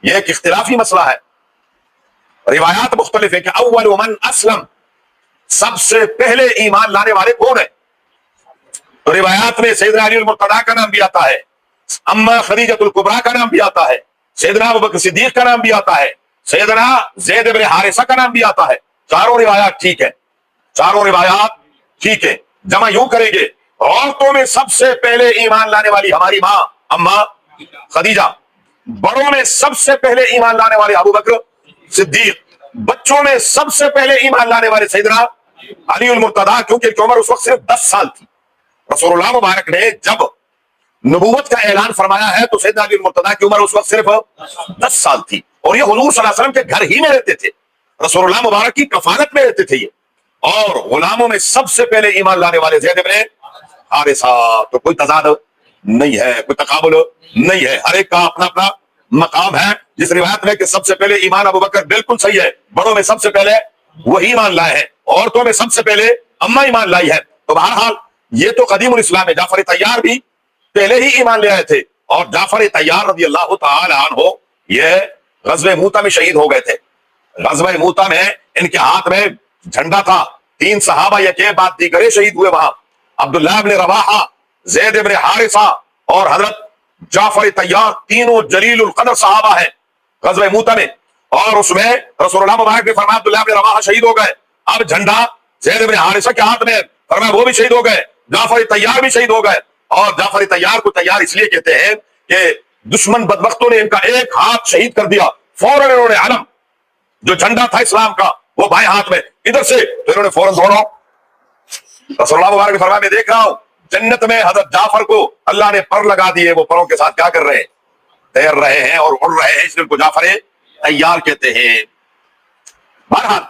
یہ ایک اختلافی مسئلہ ہے، روایات مختلف ہیں کہ اول من اسلم، سب سے پہلے ایمان لانے والے کون ہیں؟ تو روایات میں سیدنا علی المرتضیٰ کا نام بھی آتا ہے، اما خدیجۃ الکبریٰ کا نام بھی آتا ہے، سیدنا ابوبکر صدیق کا نام بھی آتا ہے، سیدنا زید بن حارثہ کا نام بھی آتا ہے۔ چاروں روایات ٹھیک ہے، چاروں روایات ٹھیک ہے۔ جمع یوں کریں گے، عورتوں میں سب سے پہلے ایمان لانے والی ہماری ماں اما خدیجہ، بڑوں میں سب سے پہلے ایمان لانے والے ابوبکر صدیق، بچوں میں سب سے پہلے ایمان لانے والے سیدنا علی المرتضیٰ، کیونکہ ان کی عمر اس وقت صرف 10 سال تھی۔ رسول اللہ مبارک نے جب نبوت کا اعلان فرمایا ہے تو سیدنا علی المرتضیٰ کی عمر اس وقت صرف 10 سال تھی، اور یہ حضور صلی اللہ علیہ وسلم کے گھر ہی میں رہتے تھے، رسول اللہ مبارک کی کفالت میں رہتے تھے یہ۔ اور غلاموں میں سب سے پہلے ایمان لانے والے زید بن حارثہ، تو کوئی تضاد نہیں ہے، کوئی تقابل نہیں ہے، ہر ایک کا اپنا اپنا مقام ہے۔ جس روایت میں کہ سب سے پہلے ایمان ابوبکر، بالکل صحیح ہے، بڑوں میں سب سے پہلے وہی ایمان لائے ہیں، عورتوں میں سب سے پہلے اما ایمان لائی ہے۔ تو بہرحال یہ تو قدیم الاسلام ہے، جعفر طیار بھی پہلے ہی ایمان لے آئے تھے، اور جعفر طیار رضی اللہ تعالی عنہ یہ غزوہ موتہ میں شہید ہو گئے تھے۔ غزوہ موتہ میں ان کے ہاتھ میں جھنڈا تھا، 3 صحابہ یہ کہ بعد دیگرے شہید ہوئے وہاں، عبداللہ بن رواحہ، زید بن حارثہ اور حضرت جعفر طیار، تینوں جلیل القدر صحابہ ہیں غزوہ موتہ میں۔ اور اس میں رسول اللہ مبارک نے فرمایا عبداللہ بن رواحہ شہید ہو گئے، اب جھنڈا زید بن حارثہ کے ہاتھ میں ہے، فرمایا وہ بھی شہید ہو گئے، جعفر طیار بھی شہید ہو گئے۔ اور جعفر طیار کو طیار اس لیے کہتے ہیں کہ دشمن بدبختوں نے ان کا ایک ہاتھ شہید کر دیا، فوراً انہوں نے علم جو جھنڈا تھا اسلام کا وہ بائیں ہاتھ میں ادھر سے، تو انہوں نے فوراً دونوں، رسول اللہ مبارک نے فرمایا میں دیکھ رہا ہوں جنت میں حضرت جعفر کو اللہ نے پر لگا دیے، وہ پروں کے ساتھ کیا کر رہے ہیں؟ تیر رہے ہیں اور اڑ رہے ہیں، اس لیے ان کو جعفر طیار کہتے ہیں۔ بہرحال